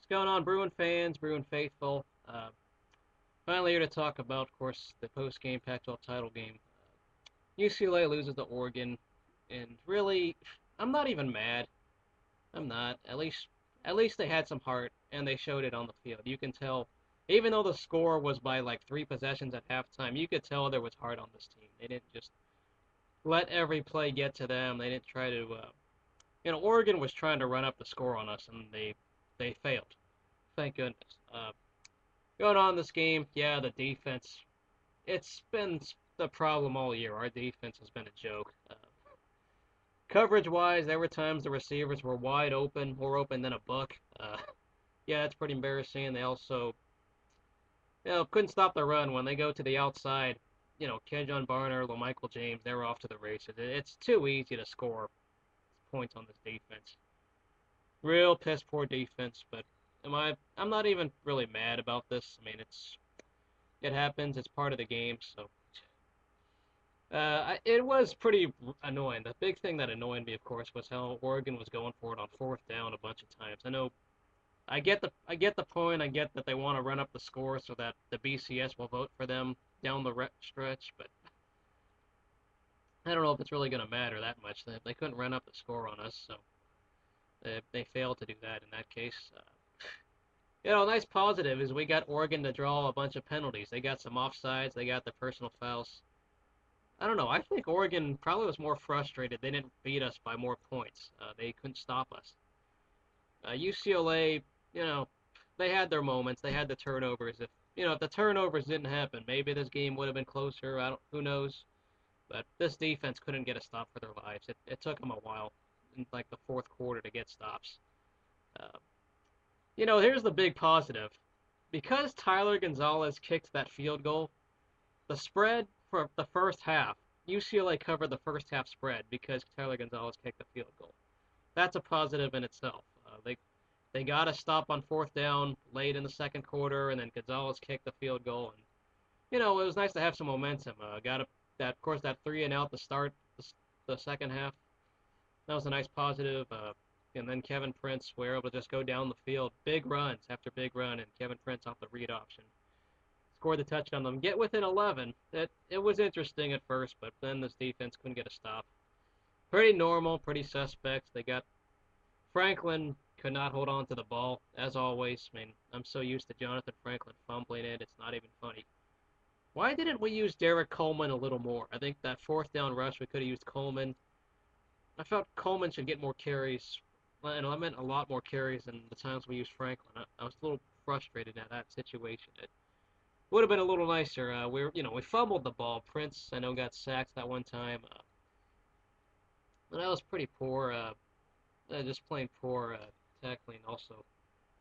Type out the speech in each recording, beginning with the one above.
What's going on, Bruin fans, Bruin faithful? Finally here to talk about, of course, the post-game Pac-12 title game. UCLA loses to Oregon, and really, I'm not even mad. I'm not. At least they had some heart, and they showed it on the field. You can tell, even though the score was by like 3 possessions at halftime, you could tell there was heart on this team. They didn't just let every play get to them. They didn't try to, Oregon was trying to run up the score on us, and they failed. Thank goodness. Going on this game, yeah, the defense. It's been the problem all year. Our defense has been a joke. Coverage-wise, there were times the receivers were wide open, more open than a buck. Yeah, it's pretty embarrassing. They also, couldn't stop the run when they go to the outside. Kejon Barner, LaMichael James, they're off to the races. It's too easy to score points on this defense. Real piss poor defense, but I'm not even really mad about this. I mean, it happens. It's part of the game. So it was pretty annoying. The big thing that annoyed me, of course, was how Oregon was going for it on fourth down a bunch of times. I know I get the point. I get that they want to run up the score so that the BCS will vote for them down the stretch, but I don't know if it's really going to matter that much. They couldn't run up the score on us, so they failed to do that in that case. A nice positive is we got Oregon to draw a bunch of penalties. They got some offsides. They got the personal fouls. I don't know. I think Oregon probably was more frustrated. They didn't beat us by more points. They couldn't stop us. UCLA, you know, they had their moments. They had the turnovers. If the turnovers didn't happen, maybe this game would have been closer. I don't. Who knows? But this defense couldn't get a stop for their lives. It took them a while, in like the fourth quarter, to get stops. Uh, here's the big positive. Because Tyler Gonzalez kicked that field goal, the spread for the first half, UCLA covered the first half spread because Tyler Gonzalez kicked the field goal. That's a positive in itself. They got a stop on fourth down late in the second quarter, and then Gonzalez kicked the field goal, and it was nice to have some momentum. Got of course, that three and out to start the second half. That was a nice positive. And then Kevin Prince were able to just go down the field, big runs after big run, and Kevin Prince off the read option scored the touchdown. Them get within 11. It was interesting at first, but then this defense couldn't get a stop. Pretty normal, pretty suspect. They got Franklin could not hold on to the ball as always. I mean, I'm so used to Jonathan Franklin fumbling it. It's not even funny. Why didn't we use Derek Coleman a little more? I think that fourth down rush we could have used Coleman. I felt Coleman should get more carries, and I meant a lot more carries than the times we used Franklin. I was a little frustrated at that situation. It would have been a little nicer. We fumbled the ball. Prince, I know, got sacked that one time. But that was pretty poor. Just plain poor tackling. Also,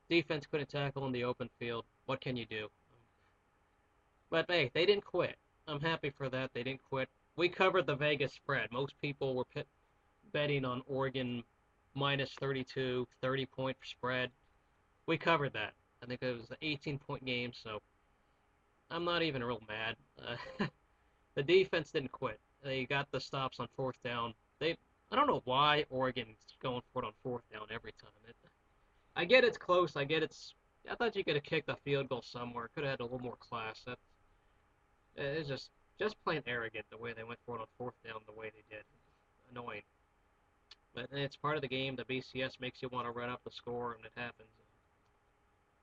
defense couldn't tackle in the open field. What can you do? But hey, they didn't quit. I'm happy for that. They didn't quit. We covered the Vegas spread. Most people were betting on Oregon minus 32, 30-point spread. We covered that. I think it was an 18-point game, so I'm not even real mad. The defense didn't quit. They got the stops on fourth down. I don't know why Oregon's going for it on fourth down every time. I get it's close. I thought you could have kicked a field goal somewhere. Could have had a little more class. It's just plain arrogant the way they went for it on fourth down the way they did. Annoying. But it's part of the game. The BCS makes you want to run up the score, and it happens.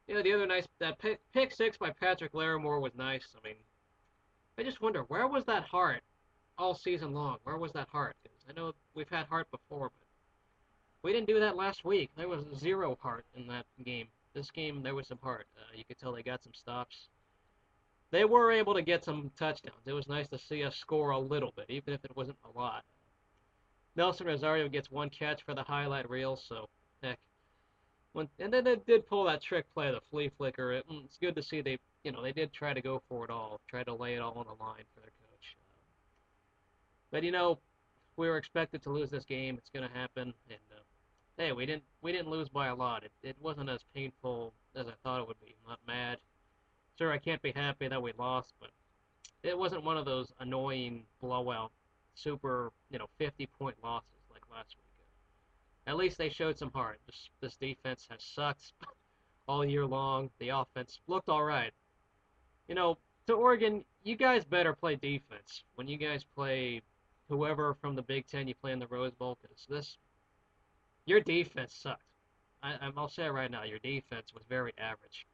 The other nice that pick six by Patrick Larimore was nice. I mean, I just wonder where was that heart all season long? Where was that heart? 'Cause I know we've had heart before, but we didn't do that last week. There was zero heart in that game. This game, there was some heart. You could tell they got some stops. They were able to get some touchdowns. It was nice to see us score a little bit, even if it wasn't a lot. Nelson Rosario gets one catch for the highlight reel, so heck. And then they did pull that trick play, the flea flicker. It's good to see they did try to go for it all, try to lay it all on the line for their coach. But we were expected to lose this game. It's going to happen, and hey, we didn't lose by a lot. It wasn't as painful as I thought it would be. I'm not mad. Sure, I can't be happy that we lost, but it wasn't one of those annoying blowout, super 50-point losses like last week. At least they showed some heart. This defense has sucked all year long. The offense looked all right. You know, to Oregon, you guys better play defense when you guys play whoever from the Big Ten you play in the Rose Bowl, because your defense sucked. I'll say it right now, your defense was very average,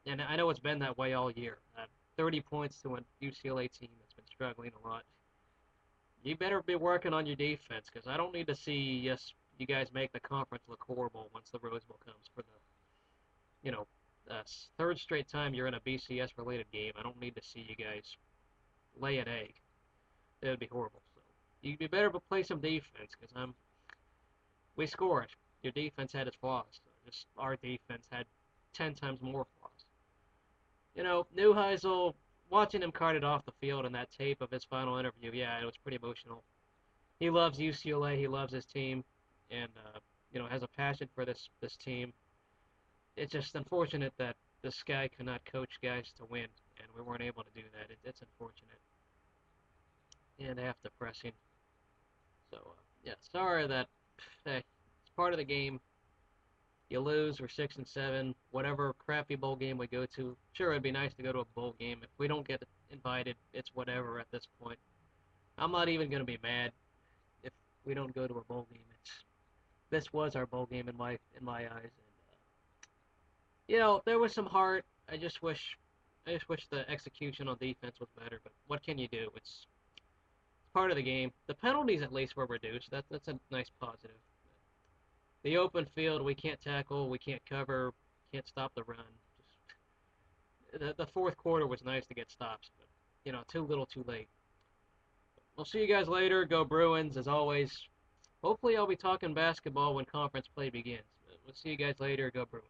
and I know it's been that way all year. 30 points to a UCLA team that's been struggling a lot. You better be working on your defense, because I don't need to see you guys make the conference look horrible once the Rose Bowl comes for the you know third straight time you're in a BCS related game. I don't need to see you guys lay an egg. It would be horrible. So you'd be better to play some defense, because we scored. Your defense had its flaws. So just our defense had 10 times more flaws. Neuheisel, watching him carted off the field in that tape of his final interview, yeah, it was pretty emotional. He loves UCLA. He loves his team, and has a passion for this team. It's just unfortunate that this guy could not coach guys to win, and we weren't able to do that. It's unfortunate and half depressing. So yeah, sorry that hey, it's part of the game. You lose, we're 6-7. Whatever crappy bowl game we go to, sure it'd be nice to go to a bowl game. If we don't get invited, it's whatever at this point. I'm not even gonna be mad if we don't go to a bowl game. This was our bowl game in my eyes, and there was some heart. I just wish the execution on defense was better. But what can you do? It's part of the game. The penalties at least were reduced. That's a nice positive. The open field, we can't tackle, we can't cover, can't stop the run. Just the fourth quarter was nice to get stops, but too little, too late. We'll see you guys later. Go Bruins, as always. Hopefully, I'll be talking basketball when conference play begins. We'll see you guys later. Go Bruins.